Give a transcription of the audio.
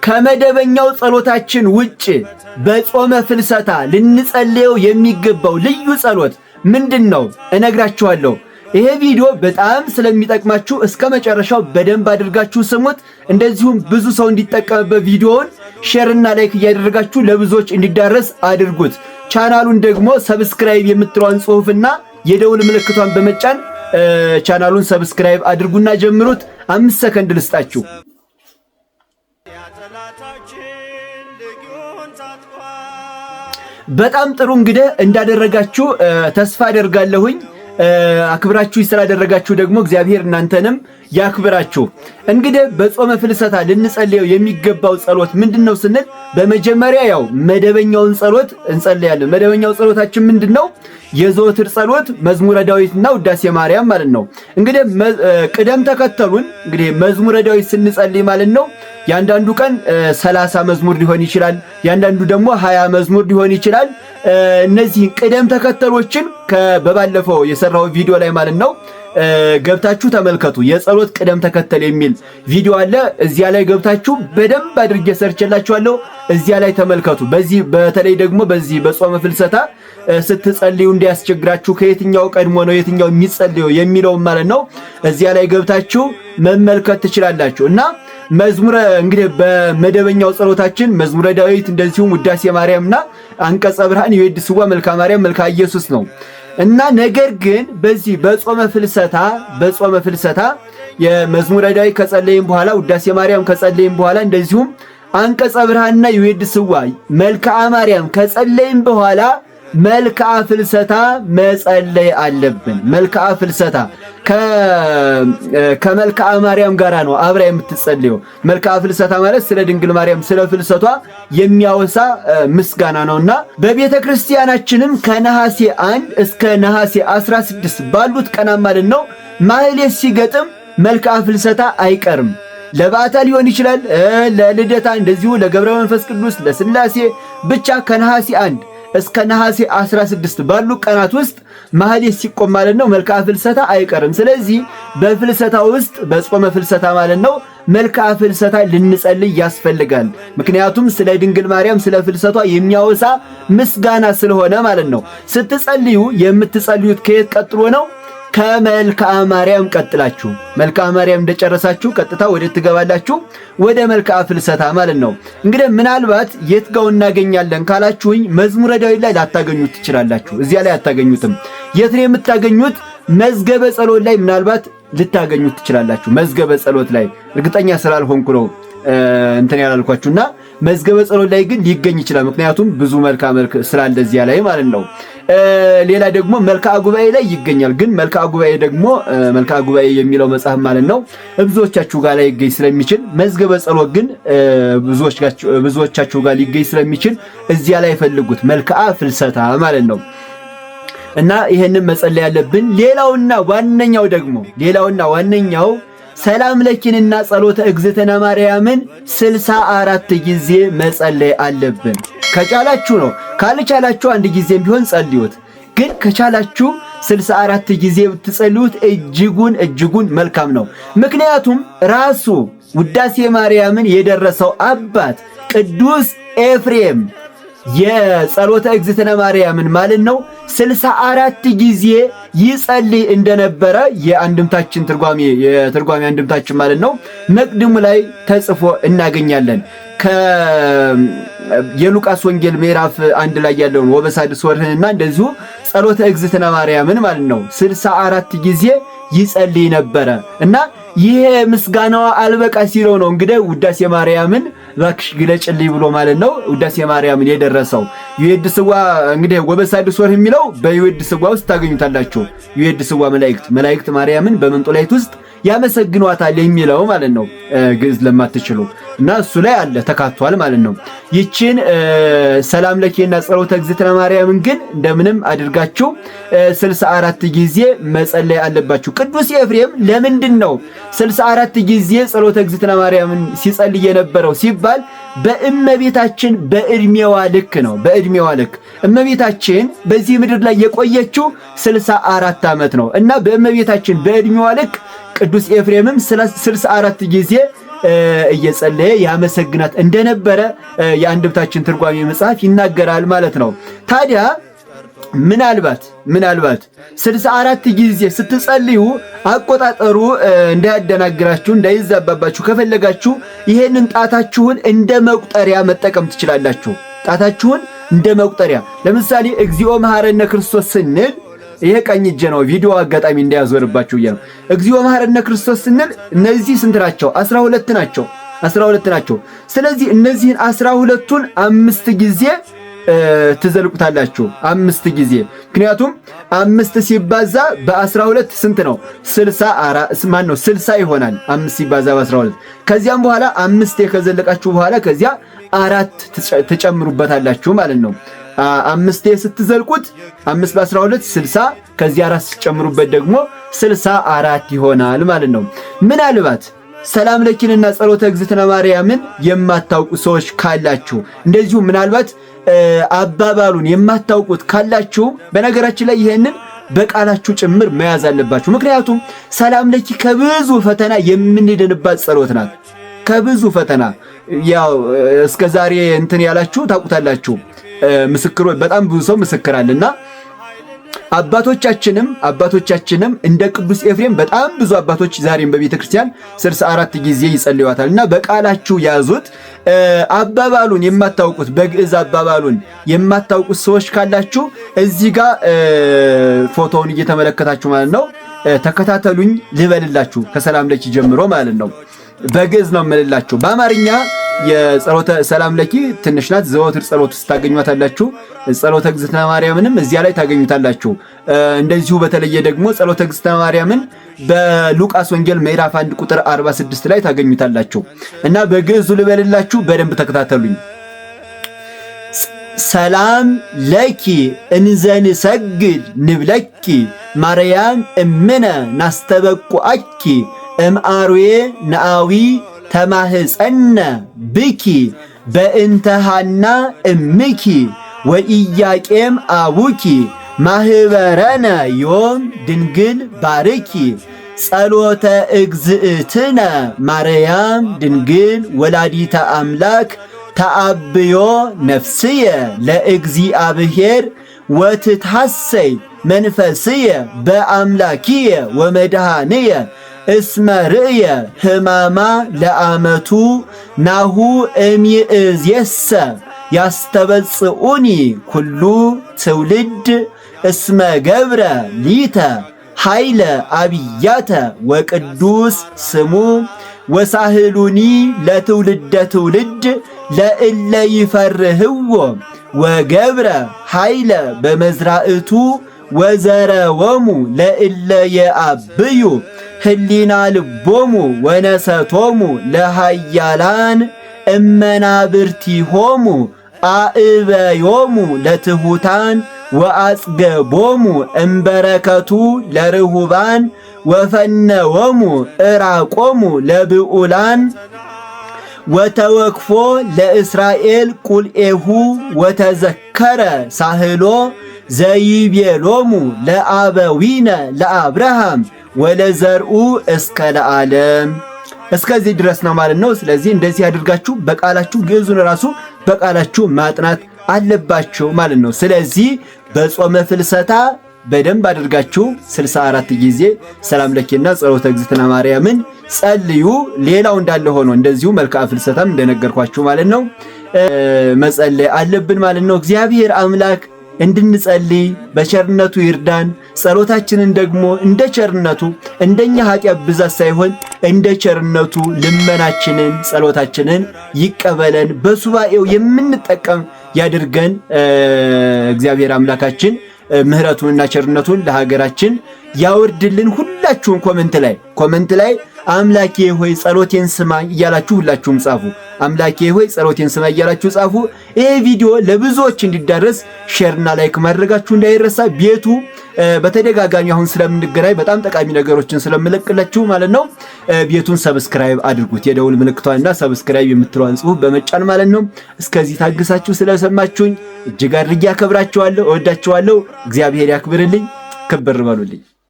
ከመደበኛው ጸሎታችን ውጭ በጾመ ፍልሰታ ልንጸልየው የሚገባው ልዩ ጸሎት ምንድነው? እነግራችኋለሁ። ይሄ ቪዲዮ በጣም ስለሚጠቅማችሁ እስከ መጨረሻው በደንብ አድርጋችሁ ስሙት። እንደዚሁም ብዙ ሰው እንዲጠቀምበት ቪዲዮውን ሼር እና ላይክ እያደረጋችሁ ለብዙዎች እንዲዳረስ አድርጉት። ቻናሉን ደግሞ ሰብስክራይብ የምትለውን ጽሑፍና የደውል ምልክቷን በመጫን ቻናሉን ሰብስክራይብ አድርጉና ጀምሩት። 5 ሰከንድ ልስጣችሁ። በጣም ጥሩ እንግዲህ እንዳደረጋችሁ ተስፋ አደርጋለሁኝ። አክብራችሁ ስላደረጋችሁ ደግሞ እግዚአብሔር እናንተንም ያክብራችሁ። እንግዲህ በጾመ ፍልሰታ ልንጸልየው የሚገባው ጸሎት ምንድነው ስንል በመጀመሪያ ያው መደበኛውን ጸሎት እንጸልያለን። መደበኛው ጸሎታችን ምንድነው? የዘወትር ጸሎት መዝሙረ ዳዊትና ውዳሴ ማርያም ማለት ነው። እንግዲህ ቅደም ተከተሉን እንግዲህ መዝሙረ ዳዊት ስንጸልይ ማለት ነው ያንዳንዱ ቀን 30 መዝሙር ሊሆን ይችላል፣ ያንዳንዱ ደግሞ 20 መዝሙር ሊሆን ይችላል። እነዚህ ቅደም ተከተሎችን በባለፈው የሰራው ቪዲዮ ላይ ማለት ነው ገብታችሁ ተመልከቱ። የጸሎት ቅደም ተከተል የሚል ቪዲዮ አለ። እዚያ ላይ ገብታችሁ በደንብ አድርጌ ሰርችላችኋለሁ። እዚያ ላይ ተመልከቱ። በዚህ በተለይ ደግሞ በዚህ በጾመ ፍልሰታ ስትጸልዩ እንዲያስቸግራችሁ ከየትኛው ቀድሞ ነው የትኛው የሚጸልየው የሚለው ማለት ነው እዚያ ላይ ገብታችሁ መመልከት ትችላላችሁ። እና መዝሙረ እንግዲህ በመደበኛው ጸሎታችን መዝሙረ ዳዊት እንደዚሁም ውዳሴ ማርያምና አንቀጸ ብርሃን ይወድስዋ መልካ ማርያም መልካ ኢየሱስ ነው። እና ነገር ግን በዚህ በጾመ ፍልሰታ የመዝሙረ ዳዊት ከጸለይን በኋላ ውዳሴ ማርያም ከጸለይን በኋላ እንደዚሁም አንቀጸ ብርሃንና ይወድስዋ መልካ ማርያም ከጸለይን በኋላ መልክዓ ፍልሰታ መጸለይ አለብን። መልክዓ ፍልሰታ ከመልክዓ ማርያም ጋራ ነው አብራ የምትጸልየው። መልክዓ ፍልሰታ ማለት ስለ ድንግል ማርያም ስለ ፍልሰቷ የሚያወሳ ምስጋና ነውና በቤተ ክርስቲያናችንም ከነሐሴ 1 እስከ ነሐሴ 16 ባሉት ቀናት ማለት ነው ማህሌት ሲገጥም መልክዓ ፍልሰታ አይቀርም። ለበዓታ ሊሆን ይችላል፣ ለልደታ እንደዚሁ ለገብረ መንፈስ ቅዱስ ለስላሴ ብቻ ከነሐሴ 1 እስከ ነሐሴ 16 ባሉ ቀናት ውስጥ ማህሌት ሲቆም ማለት ነው መልክዓ ፍልሰታ አይቀርም። ስለዚህ በፍልሰታ ውስጥ በጾመ ፍልሰታ ማለት ነው መልክዓ ፍልሰታ ልንጸልይ ያስፈልጋል። ምክንያቱም ስለ ድንግል ማርያም ስለ ፍልሰቷ የሚያወሳ ምስጋና ስለሆነ ማለት ነው። ስትጸልዩ የምትጸልዩት ከየት ቀጥሎ ነው? ከመልክዓ ማርያም ቀጥላችሁ መልክዓ ማርያም እንደጨረሳችሁ ቀጥታ ወደ ትገባላችሁ ወደ መልክዓ ፍልሰታ ማለት ነው። እንግዲህ ምናልባት የት ጋር እናገኛለን ካላችሁኝ መዝሙረ ዳዊት ላይ ላታገኙት ትችላላችሁ። እዚያ ላይ አታገኙትም። የት ነው የምታገኙት? መዝገበ ጸሎት ላይ ምናልባት ልታገኙት ትችላላችሁ። መዝገበ ጸሎት ላይ እርግጠኛ ስላልሆንኩ ነው እንትን ያላልኳችሁና መዝገበ ጸሎት ላይ ግን ሊገኝ ይችላል። ምክንያቱም ብዙ መልክዓ ስላለ እዚያ ላይ ማለት ነው። ሌላ ደግሞ መልክዓ ጉባኤ ላይ ይገኛል። ግን መልክዓ ጉባኤ ደግሞ መልክዓ ጉባኤ የሚለው መጽሐፍ ማለት ነው ብዙዎቻችሁ ጋር ላይ ይገኝ ስለሚችል መዝገበ ጸሎት ግን ብዙዎቻችሁ ጋር ሊገኝ ስለሚችል እዚያ ላይ ፈልጉት መልክዓ ፍልሰታ ማለት ነው። እና ይሄንን መጸለይ ያለብን ሌላውና ዋነኛው ሰላም ለኪንና ጸሎተ እግዝእትነ ማርያምን 64 ጊዜ መጸለይ አለብን። ከቻላችሁ ነው። ካልቻላችሁ አንድ ጊዜም ቢሆን ጸልዩት። ግን ከቻላችሁ 64 ጊዜ ብትጸልዩት እጅጉን መልካም ነው። ምክንያቱም ራሱ ውዳሴ ማርያምን የደረሰው አባት ቅዱስ ኤፍሬም የጸሎተ እግዝእትነ ማርያምን ማለት ነው 64 ጊዜ ይጸልይ እንደነበረ የአንድምታችን የትርጓሜ አንድምታችን ማለት ነው መቅድሙ ላይ ተጽፎ እናገኛለን። የሉቃስ ወንጌል ምዕራፍ 1 ላይ ያለውን ወበሳድስ ወርህንና እንደዚሁ ጸሎተ እግዝእትነ ማርያምን ማለት ነው 64 ጊዜ ይጸልይ ነበረ። እና ይሄ ምስጋናዋ አልበቃ ሲለው ነው እንግዲህ ውዳሴ ማርያምን እባክሽ ግለጭልኝ ብሎ ማለት ነው ውዳሴ ማርያምን የደረሰው። ይወድስዋ እንግዲህ ወበሳድስ ወርህ የሚለው በይወድስዋ ውስጥ ታገኙታላችሁ። ይወድስዋ መላእክት ማርያምን በመንጦላይት ውስጥ ያመሰግኗታል የሚለው ማለት ነው ግዕዝ ለማትችሉ እና እሱ ላይ አለ ተካቷል ማለት ነው። ይችን ሰላም ለኪና ጸሎተ እግዝእትነ ማርያምን ግን እንደምንም አድርጋችሁ 64 ጊዜ መጸለይ አለባችሁ። ቅዱስ ኤፍሬም ለምንድን ነው 64 ጊዜ ጸሎተ እግዝእትነ ማርያምን ሲጸልይ የነበረው ሲባል በእመቤታችን በእድሜዋ ልክ ነው። በእድሜዋ ልክ እመቤታችን በዚህ ምድር ላይ የቆየችው 64 ዓመት ነው እና በእመቤታችን በእድሜዋ ልክ ቅዱስ ኤፍሬምም 64 ጊዜ እየጸለየ ያመሰግናት እንደነበረ የአንደበታችን ትርጓሜ መጽሐፍ ይናገራል ማለት ነው። ታዲያ ምናልባት 64 ጊዜ ስትጸልዩ አቆጣጠሩ እንዳያደናግራችሁ እንዳይዛባባችሁ ከፈለጋችሁ ይሄንን ጣታችሁን እንደ መቁጠሪያ መጠቀም ትችላላችሁ። ጣታችሁን እንደ መቁጠሪያ ለምሳሌ እግዚኦ መሐረነ ክርስቶስ ስንል ይሄ ቀኝ እጄ ነው፣ ቪዲዮ አጋጣሚ እንዳያዞርባችሁ ነው። እግዚኦ መሐረነ ክርስቶስ ስንል እነዚህ ስንት ናቸው? 12 ናቸው። ስለዚህ እነዚህን 12ቱን 5 ጊዜ ትዘልቁታላችሁ። 5 ጊዜ። ምክንያቱም 5 ሲባዛ በ12 ስንት ነው? 60 ይሆናል። 5 ሲባዛ በ12 ከዚያም በኋላ 5 ከዘለቃችሁ በኋላ ከዚያ 4 ትጨምሩበታላችሁ ማለት ነው። 5 ስትዘልቁት 5 በ12 60 ከዚያ 4 ሲጨምሩበት ደግሞ 64 ይሆናል ማለት ነው። ምናልባት ሰላም ለኪንና ጸሎተ እግዝእትነ ማርያምን የማታውቁ ሰዎች ካላችሁ እንደዚሁ ምናልባት አባባሉን የማታውቁት ካላችሁ በነገራችን ላይ ይሄንን በቃላችሁ ጭምር መያዝ አለባችሁ። ምክንያቱም ሰላም ለኪ ከብዙ ፈተና የምንድንባት ጸሎት ናት። ከብዙ ፈተና ያው እስከዛሬ እንትን ያላችሁ ታውቁታላችሁ። ምስክሮች በጣም ብዙ ሰው ምስክራልና አባቶቻችንም እንደ ቅዱስ ኤፍሬም በጣም ብዙ አባቶች ዛሬም በቤተ ክርስቲያን 64 ጊዜ ይጸልዩታል እና በቃላችሁ ያዙት። አባባሉን የማታውቁት በግዕዝ አባባሉን የማታውቁት ሰዎች ካላችሁ እዚህ ጋር ፎቶውን እየተመለከታችሁ ማለት ነው ተከታተሉኝ ልበልላችሁ ከሰላም ለኪ ጀምሮ ማለት ነው። በግዕዝ ነው የምልላችሁ። በአማርኛ የጸሎተ ሰላም ለኪ ትንሽ ናት። ዘወትር ጸሎት ውስጥ ታገኙታላችሁ። ጸሎተ እግዝእትነ ማርያምንም እዚያ ላይ ታገኙታላችሁ። እንደዚሁ በተለየ ደግሞ ጸሎተ እግዝእትነ ማርያምን በሉቃስ ወንጌል ምዕራፍ 1 ቁጥር 46 ላይ ታገኙታላችሁ እና በግዕዙ ልበልላችሁ፣ በደንብ ተከታተሉኝ። ሰላም ለኪ እንዘንሰግድ ንብለኪ ማርያም እምነ ናስተበቁአኪ እምአርዌ ነአዊ ተማህፀነ ብኪ በእንተሃና እምኪ ወኢያቄም አቡኪ ማህበረነ ዮም ድንግል ባርኪ ጸሎተ እግዝእትነ ማርያም ድንግል ወላዲተ አምላክ ተአብዮ ነፍስየ ለእግዚአብሔር ወትትሐሰይ መንፈስየ በአምላኪየ ወመድኃንየ እስመ ርእየ ሕማማ ለአመቱ ናሁ እምይእዜሰ ያስተበጽኡኒ ኩሉ ትውልድ እስመ ገብረ ሊተ ኃይለ አብያተ ወቅዱስ ስሙ ወሳህሉኒ ለትውልደ ትውልድ ለእለ ይፈርህዎ ወገብረ ኃይለ በመዝራእቱ ወዘረወሙ ለእለ የአብዩ ህሊና ልቦሙ ወነሰቶሙ ለሃያላን እመናብርቲሆሙ አእበዮሙ ለትሑታን ወአጽገቦሙ እምበረከቱ ለርሁባን ወፈነወሙ እራቆሙ ለብዑላን ወተወክፎ ለእስራኤል ቁልኤሁ ወተዘከረ ሳህሎ ዘይቤሎሙ ለአበዊነ ለአብርሃም ወለዘርኡ እስከ ለዓለም። እስከዚህ ድረስ ነው ማለት ነው። ስለዚህ እንደዚህ አድርጋችሁ በቃላችሁ ግዕዙን ራሱ በቃላችሁ ማጥናት አለባችሁ ማለት ነው። ስለዚህ በጾመ ፍልሰታ በደንብ አድርጋችሁ 64 ጊዜ ሰላም ለኪና ጸሎተ እግዝእትነ ማርያምን ጸልዩ። ሌላው እንዳለ ሆኖ እንደዚሁ መልክዓ ፍልሰታም እንደነገርኳችሁ ማለት ነው መጸለይ አለብን ማለት ነው። እግዚአብሔር አምላክ እንድንጸልይ በቸርነቱ ይርዳን። ጸሎታችንን ደግሞ እንደ ቸርነቱ እንደኛ ኃጢአት ብዛት ሳይሆን እንደ ቸርነቱ ልመናችንን ጸሎታችንን ይቀበለን። በሱባኤው የምንጠቀም ያድርገን። እግዚአብሔር አምላካችን ምህረቱንና ቸርነቱን ለሀገራችን ያወርድልን። ሁላችሁም ኮመንት ላይ አምላኬ ሆይ ጸሎቴን ስማኝ እያላችሁ ሁላችሁም ጻፉ። አምላኬ ሆይ ጸሎቴን ስማኝ እያላችሁ ጻፉ። ይሄ ቪዲዮ ለብዙዎች እንዲዳረስ ሼርና ላይክ ማድረጋችሁ እንዳይረሳ። ቤቱ በተደጋጋሚ አሁን ስለምንገናኝ በጣም ጠቃሚ ነገሮችን ስለምለቅላችሁ ማለት ነው ቤቱን ሰብስክራይብ አድርጉት። የደውል ምልክቷንና ሰብስክራይብ የምትለዋን ጽሑፍ በመጫን ማለት ነው። እስከዚህ ታግሳችሁ ስለሰማችሁኝ እጅግ አድርጌ አከብራችኋለሁ፣ እወዳችኋለሁ። እግዚአብሔር ያክብርልኝ። ክብር በሉልኝ።